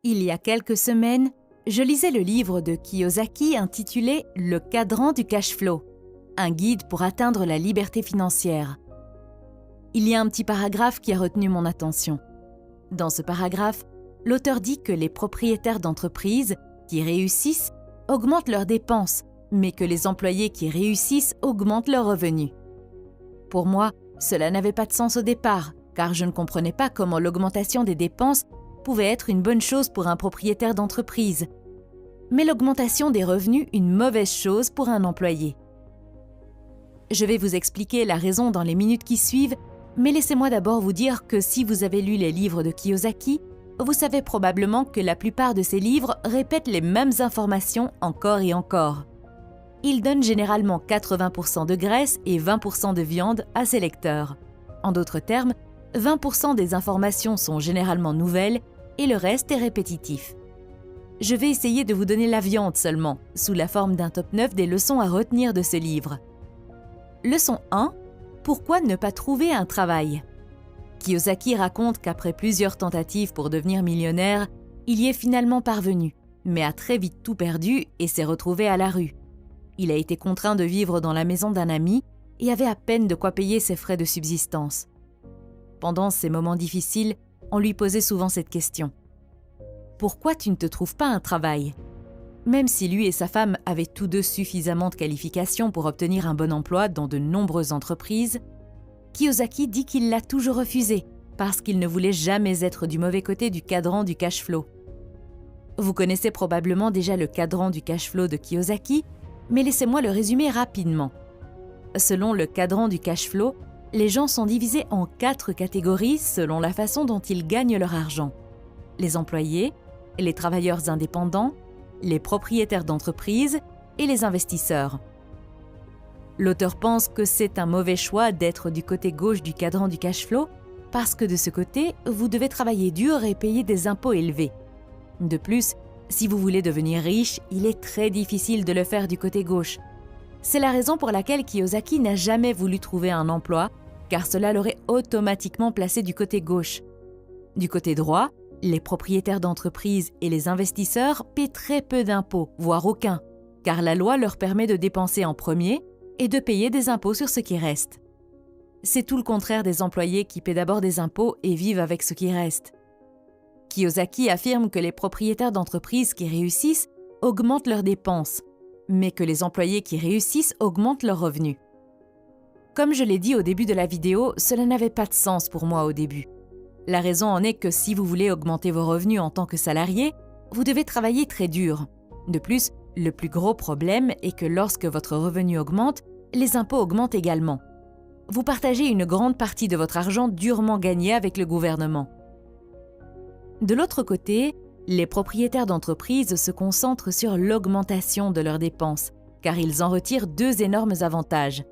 Il y a quelques semaines, je lisais le livre de Kiyosaki intitulé « Le cadran du cash flow », un guide pour atteindre la liberté financière. Il y a un petit paragraphe qui a retenu mon attention. Dans ce paragraphe, l'auteur dit que les propriétaires d'entreprises qui réussissent augmentent leurs dépenses, mais que les employés qui réussissent augmentent leurs revenus. Pour moi, cela n'avait pas de sens au départ, car je ne comprenais pas comment l'augmentation des dépenses pouvait être une bonne chose pour un propriétaire d'entreprise, mais l'augmentation des revenus une mauvaise chose pour un employé. Je vais vous expliquer la raison dans les minutes qui suivent, mais laissez-moi d'abord vous dire que si vous avez lu les livres de Kiyosaki, vous savez probablement que la plupart de ces livres répètent les mêmes informations encore et encore. Il donne généralement 80% de graisse et 20% de viande à ses lecteurs. En d'autres termes, 20% des informations sont généralement nouvelles et le reste est répétitif. Je vais essayer de vous donner la viande seulement, sous la forme d'un top 9 des leçons à retenir de ce livre. Leçon 1. Pourquoi ne pas trouver un travail ? Kiyosaki raconte qu'après plusieurs tentatives pour devenir millionnaire, il y est finalement parvenu, mais a très vite tout perdu et s'est retrouvé à la rue. Il a été contraint de vivre dans la maison d'un ami et avait à peine de quoi payer ses frais de subsistance. Pendant ces moments difficiles, on lui posait souvent cette question. « Pourquoi tu ne te trouves pas un travail ?» Même si lui et sa femme avaient tous deux suffisamment de qualifications pour obtenir un bon emploi dans de nombreuses entreprises, Kiyosaki dit qu'il l'a toujours refusé parce qu'il ne voulait jamais être du mauvais côté du cadran du cash flow. Vous connaissez probablement déjà le cadran du cash flow de Kiyosaki, mais laissez-moi le résumer rapidement. Selon le cadran du cash flow, les gens sont divisés en 4 catégories selon la façon dont ils gagnent leur argent. Les employés, les travailleurs indépendants, les propriétaires d'entreprises et les investisseurs. L'auteur pense que c'est un mauvais choix d'être du côté gauche du cadran du cash flow parce que de ce côté, vous devez travailler dur et payer des impôts élevés. De plus, si vous voulez devenir riche, il est très difficile de le faire du côté gauche. C'est la raison pour laquelle Kiyosaki n'a jamais voulu trouver un emploi, car cela l'aurait automatiquement placé du côté gauche. Du côté droit, les propriétaires d'entreprises et les investisseurs paient très peu d'impôts, voire aucun, car la loi leur permet de dépenser en premier et de payer des impôts sur ce qui reste. C'est tout le contraire des employés qui paient d'abord des impôts et vivent avec ce qui reste. Kiyosaki affirme que les propriétaires d'entreprises qui réussissent augmentent leurs dépenses, mais que les employés qui réussissent augmentent leurs revenus. Comme je l'ai dit au début de la vidéo, cela n'avait pas de sens pour moi au début. La raison en est que si vous voulez augmenter vos revenus en tant que salarié, vous devez travailler très dur. De plus, le plus gros problème est que lorsque votre revenu augmente, les impôts augmentent également. Vous partagez une grande partie de votre argent durement gagné avec le gouvernement. De l'autre côté, les propriétaires d'entreprises se concentrent sur l'augmentation de leurs dépenses, car ils en retirent 2 énormes avantages.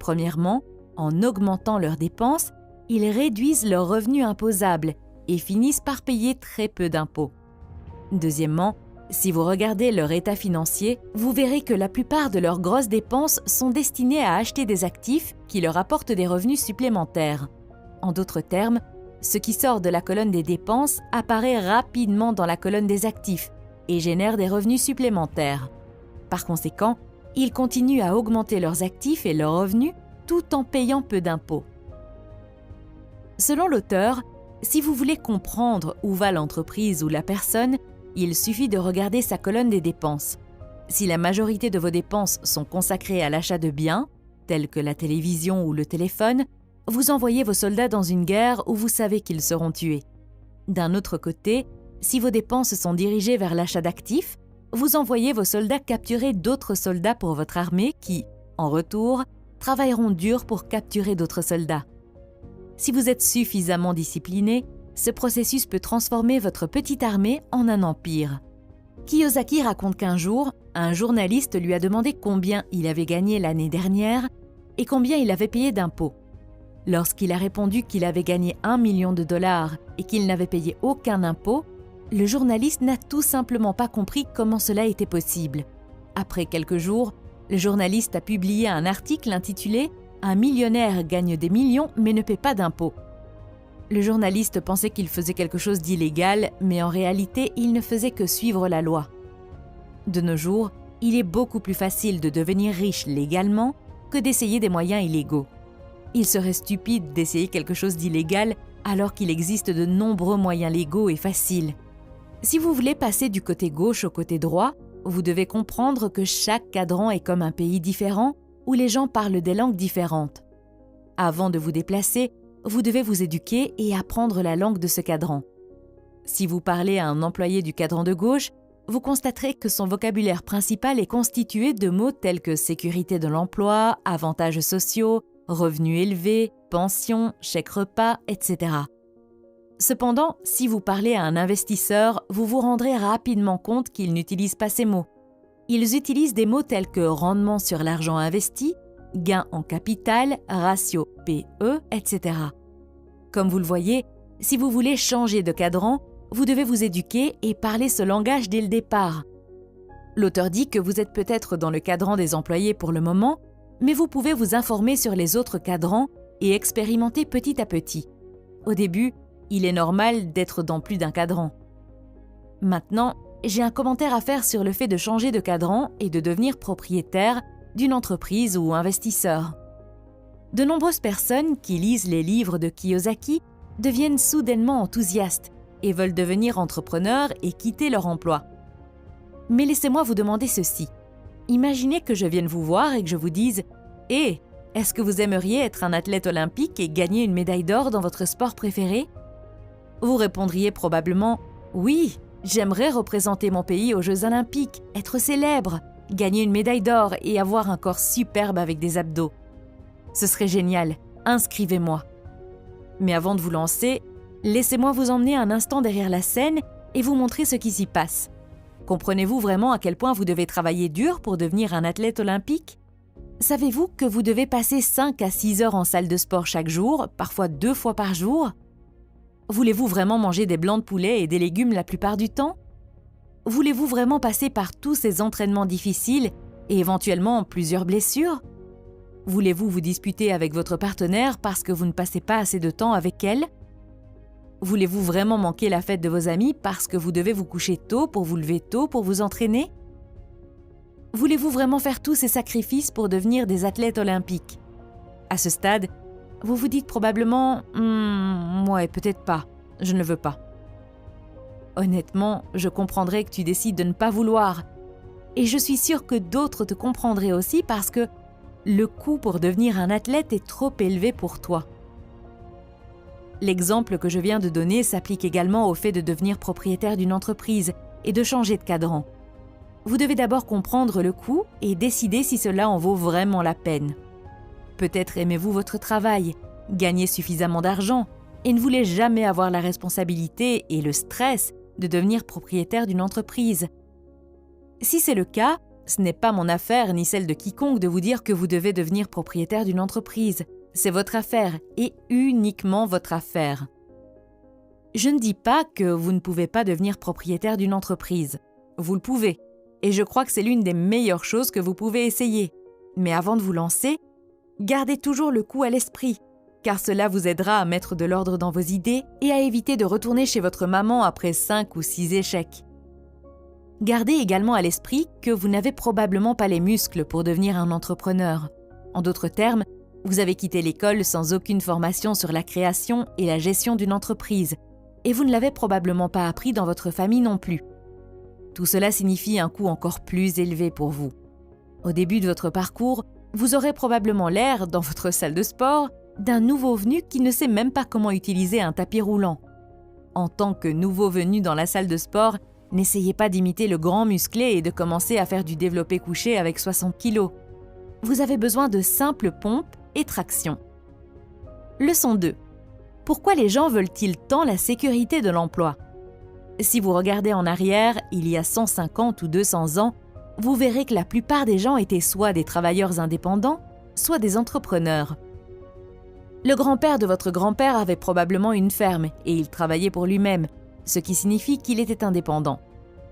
Premièrement, en augmentant leurs dépenses, ils réduisent leurs revenus imposables et finissent par payer très peu d'impôts. Deuxièmement, si vous regardez leur état financier, vous verrez que la plupart de leurs grosses dépenses sont destinées à acheter des actifs qui leur apportent des revenus supplémentaires. En d'autres termes, ce qui sort de la colonne des dépenses apparaît rapidement dans la colonne des actifs et génère des revenus supplémentaires. Par conséquent, ils continuent à augmenter leurs actifs et leurs revenus tout en payant peu d'impôts. Selon l'auteur, si vous voulez comprendre où va l'entreprise ou la personne, il suffit de regarder sa colonne des dépenses. Si la majorité de vos dépenses sont consacrées à l'achat de biens, tels que la télévision ou le téléphone, vous envoyez vos soldats dans une guerre où vous savez qu'ils seront tués. D'un autre côté, si vos dépenses sont dirigées vers l'achat d'actifs, vous envoyez vos soldats capturer d'autres soldats pour votre armée qui, en retour, travailleront dur pour capturer d'autres soldats. Si vous êtes suffisamment discipliné, ce processus peut transformer votre petite armée en un empire. Kiyosaki raconte qu'un jour, un journaliste lui a demandé combien il avait gagné l'année dernière et combien il avait payé d'impôts. Lorsqu'il a répondu qu'il avait gagné $1 million et qu'il n'avait payé aucun impôt, le journaliste n'a tout simplement pas compris comment cela était possible. Après quelques jours, le journaliste a publié un article intitulé « Un millionnaire gagne des millions mais ne paie pas d'impôts ». Le journaliste pensait qu'il faisait quelque chose d'illégal, mais en réalité, il ne faisait que suivre la loi. De nos jours, il est beaucoup plus facile de devenir riche légalement que d'essayer des moyens illégaux. Il serait stupide d'essayer quelque chose d'illégal alors qu'il existe de nombreux moyens légaux et faciles. Si vous voulez passer du côté gauche au côté droit, vous devez comprendre que chaque cadran est comme un pays différent où les gens parlent des langues différentes. Avant de vous déplacer, vous devez vous éduquer et apprendre la langue de ce cadran. Si vous parlez à un employé du cadran de gauche, vous constaterez que son vocabulaire principal est constitué de mots tels que sécurité de l'emploi, avantages sociaux, revenus élevés, pension, chèque repas, etc. Cependant, si vous parlez à un investisseur, vous vous rendrez rapidement compte qu'ils n'utilisent pas ces mots. Ils utilisent des mots tels que rendement sur l'argent investi, gain en capital, ratio PE, etc. Comme vous le voyez, si vous voulez changer de cadran, vous devez vous éduquer et parler ce langage dès le départ. L'auteur dit que vous êtes peut-être dans le cadran des employés pour le moment, mais vous pouvez vous informer sur les autres cadrans et expérimenter petit à petit. Au début, il est normal d'être dans plus d'un cadran. Maintenant, j'ai un commentaire à faire sur le fait de changer de cadran et de devenir propriétaire d'une entreprise ou investisseur. De nombreuses personnes qui lisent les livres de Kiyosaki deviennent soudainement enthousiastes et veulent devenir entrepreneurs et quitter leur emploi. Mais laissez-moi vous demander ceci. Imaginez que je vienne vous voir et que je vous dise « Hé, est-ce que vous aimeriez être un athlète olympique et gagner une médaille d'or dans votre sport préféré ?» Vous répondriez probablement « Oui, j'aimerais représenter mon pays aux Jeux olympiques, être célèbre, gagner une médaille d'or et avoir un corps superbe avec des abdos. Ce serait génial, inscrivez-moi. » Mais avant de vous lancer, laissez-moi vous emmener un instant derrière la scène et vous montrer ce qui s'y passe. Comprenez-vous vraiment à quel point vous devez travailler dur pour devenir un athlète olympique ? Savez-vous que vous devez passer 5 à 6 heures en salle de sport chaque jour, parfois 2 fois par jour ? Voulez-vous vraiment manger des blancs de poulet et des légumes la plupart du temps ? Voulez-vous vraiment passer par tous ces entraînements difficiles et éventuellement plusieurs blessures ? Voulez-vous vous disputer avec votre partenaire parce que vous ne passez pas assez de temps avec elle ? Voulez-vous vraiment manquer la fête de vos amis parce que vous devez vous coucher tôt pour vous lever tôt pour vous entraîner ? Voulez-vous vraiment faire tous ces sacrifices pour devenir des athlètes olympiques ? À ce stade, vous vous dites probablement « ouais, peut-être pas, je ne veux pas ». Honnêtement, je comprendrais que tu décides de ne pas vouloir. Et je suis sûre que d'autres te comprendraient aussi parce que le coût pour devenir un athlète est trop élevé pour toi. L'exemple que je viens de donner s'applique également au fait de devenir propriétaire d'une entreprise et de changer de cadran. Vous devez d'abord comprendre le coût et décider si cela en vaut vraiment la peine. Peut-être aimez-vous votre travail, gagnez suffisamment d'argent et ne voulez jamais avoir la responsabilité et le stress de devenir propriétaire d'une entreprise. Si c'est le cas, ce n'est pas mon affaire ni celle de quiconque de vous dire que vous devez devenir propriétaire d'une entreprise. C'est votre affaire et uniquement votre affaire. Je ne dis pas que vous ne pouvez pas devenir propriétaire d'une entreprise. Vous le pouvez, et je crois que c'est l'une des meilleures choses que vous pouvez essayer. Mais avant de vous lancer, gardez toujours le coup à l'esprit, car cela vous aidera à mettre de l'ordre dans vos idées et à éviter de retourner chez votre maman après 5 ou 6 échecs. Gardez également à l'esprit que vous n'avez probablement pas les muscles pour devenir un entrepreneur. En d'autres termes, vous avez quitté l'école sans aucune formation sur la création et la gestion d'une entreprise, et vous ne l'avez probablement pas appris dans votre famille non plus. Tout cela signifie un coût encore plus élevé pour vous. Au début de votre parcours, vous aurez probablement l'air, dans votre salle de sport, d'un nouveau venu qui ne sait même pas comment utiliser un tapis roulant. En tant que nouveau venu dans la salle de sport, n'essayez pas d'imiter le grand musclé et de commencer à faire du développé couché avec 60 kg. Vous avez besoin de simples pompes et traction. Leçon 2. Pourquoi les gens veulent-ils tant la sécurité de l'emploi ? Si vous regardez en arrière, il y a 150 ou 200 ans, vous verrez que la plupart des gens étaient soit des travailleurs indépendants, soit des entrepreneurs. Le grand-père de votre grand-père avait probablement une ferme et il travaillait pour lui-même, ce qui signifie qu'il était indépendant.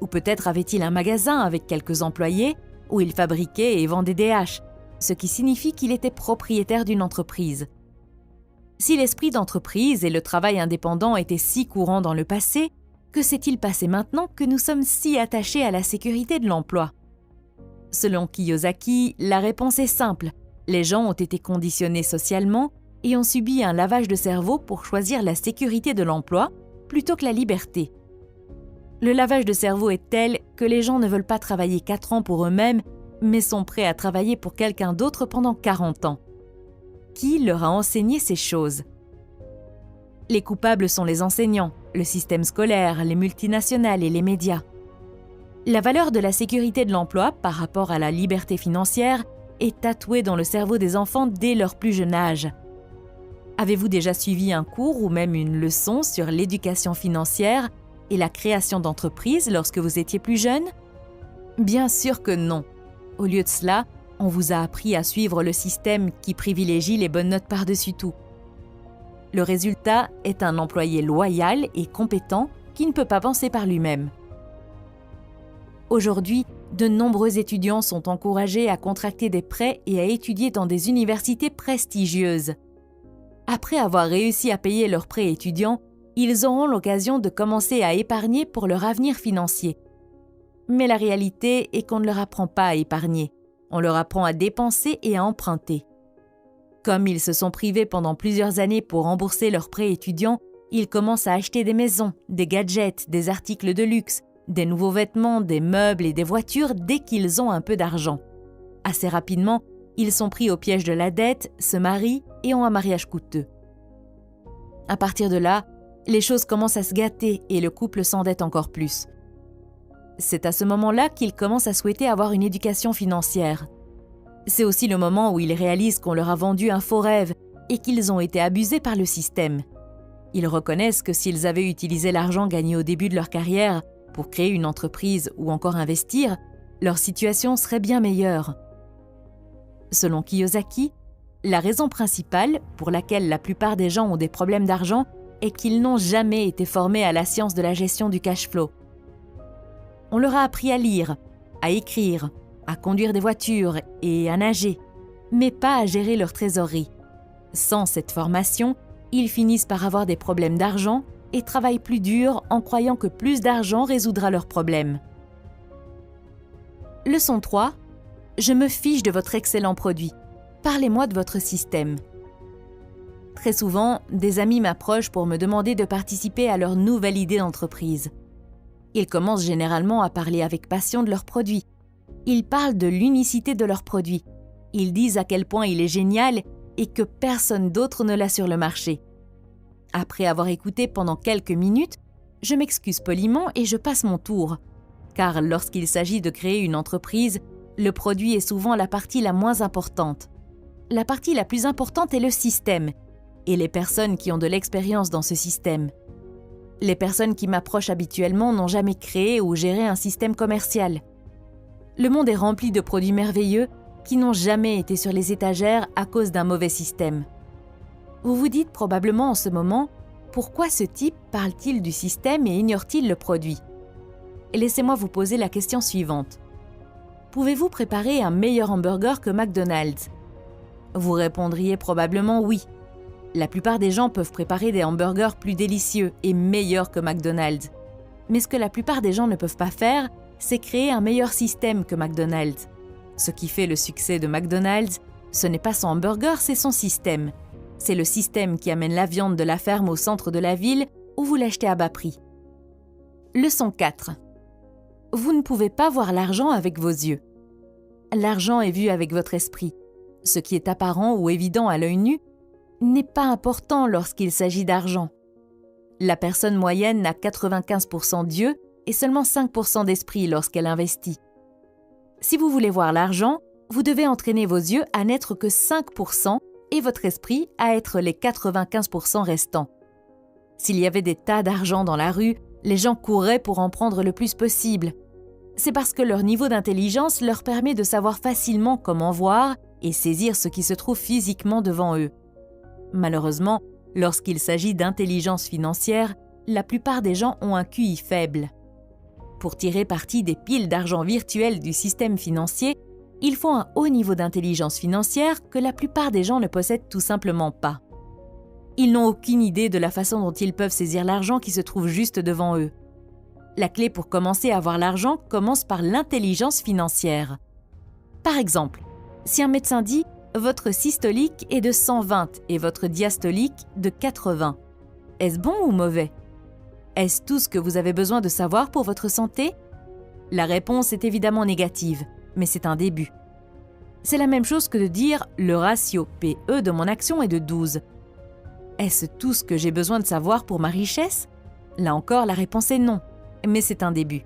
Ou peut-être avait-il un magasin avec quelques employés où il fabriquait et vendait des haches, ce qui signifie qu'il était propriétaire d'une entreprise. Si l'esprit d'entreprise et le travail indépendant étaient si courants dans le passé, que s'est-il passé maintenant que nous sommes si attachés à la sécurité de l'emploi? Selon Kiyosaki, la réponse est simple. Les gens ont été conditionnés socialement et ont subi un lavage de cerveau pour choisir la sécurité de l'emploi plutôt que la liberté. Le lavage de cerveau est tel que les gens ne veulent pas travailler 4 ans pour eux-mêmes, mais sont prêts à travailler pour quelqu'un d'autre pendant 40 ans. Qui leur a enseigné ces choses? Les coupables sont les enseignants, le système scolaire, les multinationales et les médias. La valeur de la sécurité de l'emploi par rapport à la liberté financière est tatouée dans le cerveau des enfants dès leur plus jeune âge. Avez-vous déjà suivi un cours ou même une leçon sur l'éducation financière et la création d'entreprises lorsque vous étiez plus jeune? Bien sûr que non. Au lieu de cela, on vous a appris à suivre le système qui privilégie les bonnes notes par-dessus tout. Le résultat est un employé loyal et compétent qui ne peut pas penser par lui-même. Aujourd'hui, de nombreux étudiants sont encouragés à contracter des prêts et à étudier dans des universités prestigieuses. Après avoir réussi à payer leurs prêts étudiants, ils auront l'occasion de commencer à épargner pour leur avenir financier. Mais la réalité est qu'on ne leur apprend pas à épargner. On leur apprend à dépenser et à emprunter. Comme ils se sont privés pendant plusieurs années pour rembourser leurs prêts étudiants, ils commencent à acheter des maisons, des gadgets, des articles de luxe, des nouveaux vêtements, des meubles et des voitures dès qu'ils ont un peu d'argent. Assez rapidement, ils sont pris au piège de la dette, se marient et ont un mariage coûteux. À partir de là, les choses commencent à se gâter et le couple s'endette encore plus. C'est à ce moment-là qu'ils commencent à souhaiter avoir une éducation financière. C'est aussi le moment où ils réalisent qu'on leur a vendu un faux rêve et qu'ils ont été abusés par le système. Ils reconnaissent que s'ils avaient utilisé l'argent gagné au début de leur carrière pour créer une entreprise ou encore investir, leur situation serait bien meilleure. Selon Kiyosaki, la raison principale pour laquelle la plupart des gens ont des problèmes d'argent est qu'ils n'ont jamais été formés à la science de la gestion du cash flow. On leur a appris à lire, à écrire, à conduire des voitures et à nager, mais pas à gérer leur trésorerie. Sans cette formation, ils finissent par avoir des problèmes d'argent et travaillent plus dur en croyant que plus d'argent résoudra leurs problèmes. Leçon 3. Je me fiche de votre excellent produit. Parlez-moi de votre système. Très souvent, des amis m'approchent pour me demander de participer à leur nouvelle idée d'entreprise. Ils commencent généralement à parler avec passion de leur produit. Ils parlent de l'unicité de leur produit. Ils disent à quel point il est génial et que personne d'autre ne l'a sur le marché. Après avoir écouté pendant quelques minutes, je m'excuse poliment et je passe mon tour. Car lorsqu'il s'agit de créer une entreprise, le produit est souvent la partie la moins importante. La partie la plus importante est le système et les personnes qui ont de l'expérience dans ce système. Les personnes qui m'approchent habituellement n'ont jamais créé ou géré un système commercial. Le monde est rempli de produits merveilleux qui n'ont jamais été sur les étagères à cause d'un mauvais système. Vous vous dites probablement en ce moment, pourquoi ce type parle-t-il du système et ignore-t-il le produit? Et laissez-moi vous poser la question suivante. Pouvez-vous préparer un meilleur hamburger que McDonald's? Vous répondriez probablement oui. La plupart des gens peuvent préparer des hamburgers plus délicieux et meilleurs que McDonald's. Mais ce que la plupart des gens ne peuvent pas faire, c'est créer un meilleur système que McDonald's. Ce qui fait le succès de McDonald's, ce n'est pas son hamburger, c'est son système. C'est le système qui amène la viande de la ferme au centre de la ville où vous l'achetez à bas prix. Leçon 4. Vous ne pouvez pas voir l'argent avec vos yeux. L'argent est vu avec votre esprit. Ce qui est apparent ou évident à l'œil nu n'est pas important lorsqu'il s'agit d'argent. La personne moyenne a 95% d'yeux et seulement 5% d'esprit lorsqu'elle investit. Si vous voulez voir l'argent, vous devez entraîner vos yeux à n'être que 5% et votre esprit à être les 95% restants. S'il y avait des tas d'argent dans la rue, les gens courraient pour en prendre le plus possible. C'est parce que leur niveau d'intelligence leur permet de savoir facilement comment voir et saisir ce qui se trouve physiquement devant eux. Malheureusement, lorsqu'il s'agit d'intelligence financière, la plupart des gens ont un QI faible. Pour tirer parti des piles d'argent virtuelles du système financier, il faut un haut niveau d'intelligence financière que la plupart des gens ne possèdent tout simplement pas. Ils n'ont aucune idée de la façon dont ils peuvent saisir l'argent qui se trouve juste devant eux. La clé pour commencer à avoir l'argent commence par l'intelligence financière. Par exemple, si un médecin dit « votre systolique est de 120 et votre diastolique de 80 », est-ce bon ou mauvais? Est-ce tout ce que vous avez besoin de savoir pour votre santé? La réponse est évidemment négative, mais c'est un début. C'est la même chose que de dire « le ratio PE de mon action est de 12 ». Est-ce tout ce que j'ai besoin de savoir pour ma richesse? Là encore, la réponse est non, mais c'est un début.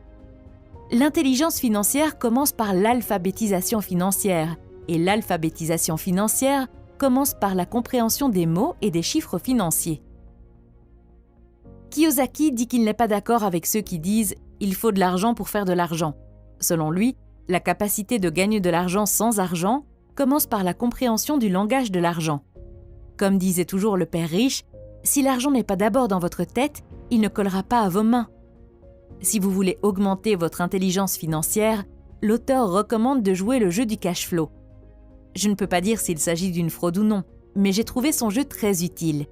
L'intelligence financière commence par l'alphabétisation financière, et l'alphabétisation financière commence par la compréhension des mots et des chiffres financiers. Kiyosaki dit qu'il n'est pas d'accord avec ceux qui disent « il faut de l'argent pour faire de l'argent ». Selon lui, la capacité de gagner de l'argent sans argent commence par la compréhension du langage de l'argent. Comme disait toujours le père riche, si l'argent n'est pas d'abord dans votre tête, il ne collera pas à vos mains. Si vous voulez augmenter votre intelligence financière, l'auteur recommande de jouer le jeu du cash flow. Je ne peux pas dire s'il s'agit d'une fraude ou non, mais j'ai trouvé son jeu très utile.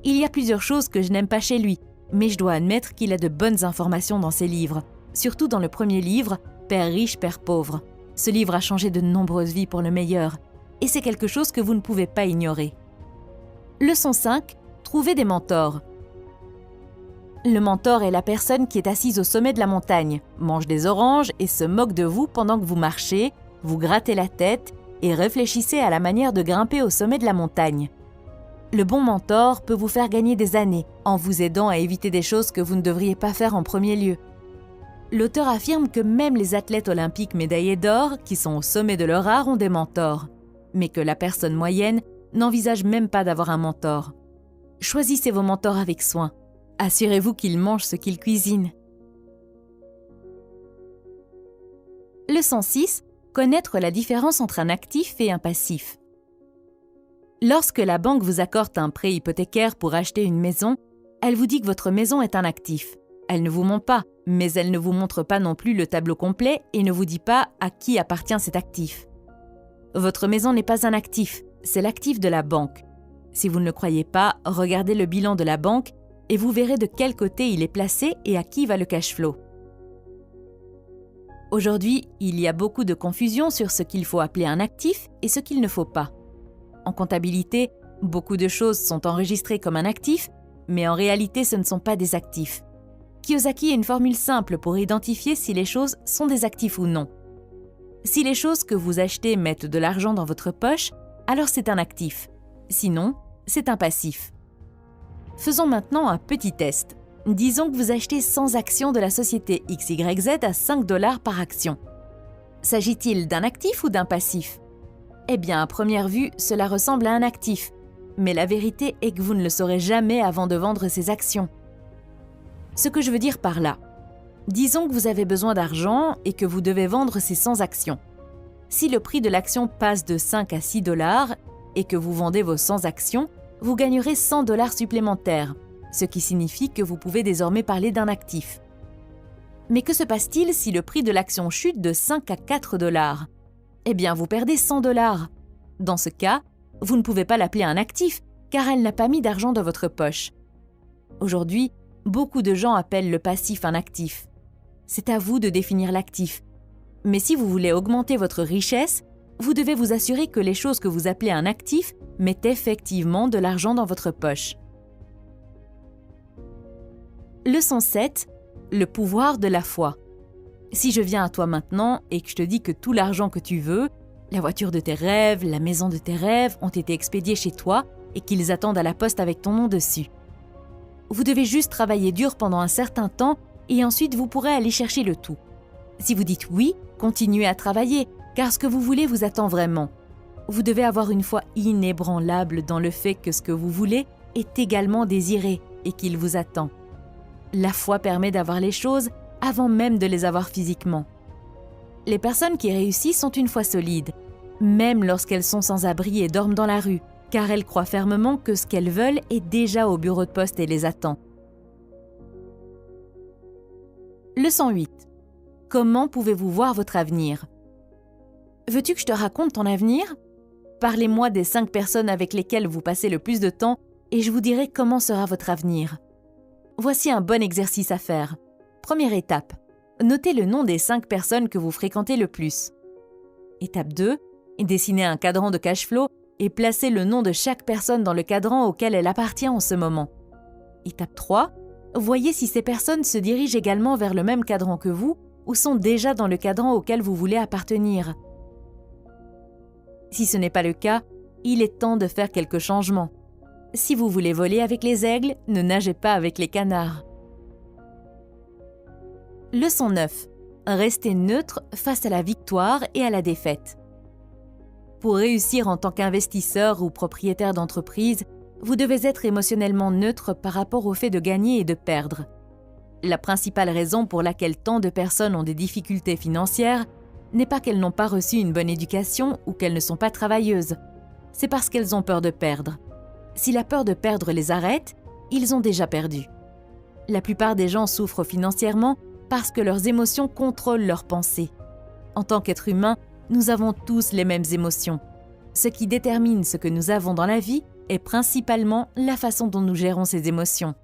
Il y a plusieurs choses que je n'aime pas chez lui, mais je dois admettre qu'il a de bonnes informations dans ses livres, surtout dans le premier livre, Père riche, Père pauvre. Ce livre a changé de nombreuses vies pour le meilleur, et c'est quelque chose que vous ne pouvez pas ignorer. Leçon 5. Trouvez des mentors. Le mentor est la personne qui est assise au sommet de la montagne, mange des oranges et se moque de vous pendant que vous marchez, vous grattez la tête et réfléchissez à la manière de grimper au sommet de la montagne. Le bon mentor peut vous faire gagner des années en vous aidant à éviter des choses que vous ne devriez pas faire en premier lieu. L'auteur affirme que même les athlètes olympiques médaillés d'or, qui sont au sommet de leur art, ont des mentors, mais que la personne moyenne n'envisage même pas d'avoir un mentor. Choisissez vos mentors avec soin. Assurez-vous qu'ils mangent ce qu'ils cuisinent. Leçon 6. Connaître la différence entre un actif et un passif. Lorsque la banque vous accorde un prêt hypothécaire pour acheter une maison, elle vous dit que votre maison est un actif. Elle ne vous ment pas, mais elle ne vous montre pas non plus le tableau complet et ne vous dit pas à qui appartient cet actif. Votre maison n'est pas un actif, c'est l'actif de la banque. Si vous ne le croyez pas, regardez le bilan de la banque et vous verrez de quel côté il est placé et à qui va le cash flow. Aujourd'hui, il y a beaucoup de confusion sur ce qu'il faut appeler un actif et ce qu'il ne faut pas. En comptabilité, beaucoup de choses sont enregistrées comme un actif, mais en réalité ce ne sont pas des actifs. Kiyosaki a une formule simple pour identifier si les choses sont des actifs ou non. Si les choses que vous achetez mettent de l'argent dans votre poche, alors c'est un actif. Sinon, c'est un passif. Faisons maintenant un petit test. Disons que vous achetez 100 actions de la société XYZ à 5 $ par action. S'agit-il d'un actif ou d'un passif? Eh bien, à première vue, cela ressemble à un actif. Mais la vérité est que vous ne le saurez jamais avant de vendre ces actions. Ce que je veux dire par là, disons que vous avez besoin d'argent et que vous devez vendre ces 100 actions. Si le prix de l'action passe de 5 à 6 $ et que vous vendez vos 100 actions, vous gagnerez 100 $ supplémentaires, ce qui signifie que vous pouvez désormais parler d'un actif. Mais que se passe-t-il si le prix de l'action chute de 5 à 4 $? Eh bien, vous perdez 100 $. Dans ce cas, vous ne pouvez pas l'appeler un actif, car elle n'a pas mis d'argent dans votre poche. Aujourd'hui, beaucoup de gens appellent le passif un actif. C'est à vous de définir l'actif. Mais si vous voulez augmenter votre richesse, vous devez vous assurer que les choses que vous appelez un actif mettent effectivement de l'argent dans votre poche. Leçon 7. Le pouvoir de la foi. Si je viens à toi maintenant et que je te dis que tout l'argent que tu veux, la voiture de tes rêves, la maison de tes rêves ont été expédiés chez toi et qu'ils attendent à la poste avec ton nom dessus. Vous devez juste travailler dur pendant un certain temps et ensuite vous pourrez aller chercher le tout. Si vous dites oui, continuez à travailler, car ce que vous voulez vous attend vraiment. Vous devez avoir une foi inébranlable dans le fait que ce que vous voulez est également désiré et qu'il vous attend. La foi permet d'avoir les choses avant même de les avoir physiquement. Les personnes qui réussissent ont une foi solide, même lorsqu'elles sont sans abri et dorment dans la rue, car elles croient fermement que ce qu'elles veulent est déjà au bureau de poste et les attend. Leçon 8. Comment pouvez-vous voir votre avenir? Veux-tu que je te raconte ton avenir? Parlez-moi des 5 personnes avec lesquelles vous passez le plus de temps et je vous dirai comment sera votre avenir. Voici un bon exercice à faire. Première étape, notez le nom des 5 personnes que vous fréquentez le plus. Étape 2, dessinez un cadran de cash flow et placez le nom de chaque personne dans le cadran auquel elle appartient en ce moment. Étape 3, voyez si ces personnes se dirigent également vers le même cadran que vous ou sont déjà dans le cadran auquel vous voulez appartenir. Si ce n'est pas le cas, il est temps de faire quelques changements. Si vous voulez voler avec les aigles, ne nagez pas avec les canards. Leçon 9. Restez neutre face à la victoire et à la défaite. Pour réussir en tant qu'investisseur ou propriétaire d'entreprise, vous devez être émotionnellement neutre par rapport au fait de gagner et de perdre. La principale raison pour laquelle tant de personnes ont des difficultés financières n'est pas qu'elles n'ont pas reçu une bonne éducation ou qu'elles ne sont pas travailleuses. C'est parce qu'elles ont peur de perdre. Si la peur de perdre les arrête, ils ont déjà perdu. La plupart des gens souffrent financièrement parce que leurs émotions contrôlent leurs pensées. En tant qu'être humain, nous avons tous les mêmes émotions. Ce qui détermine ce que nous avons dans la vie est principalement la façon dont nous gérons ces émotions.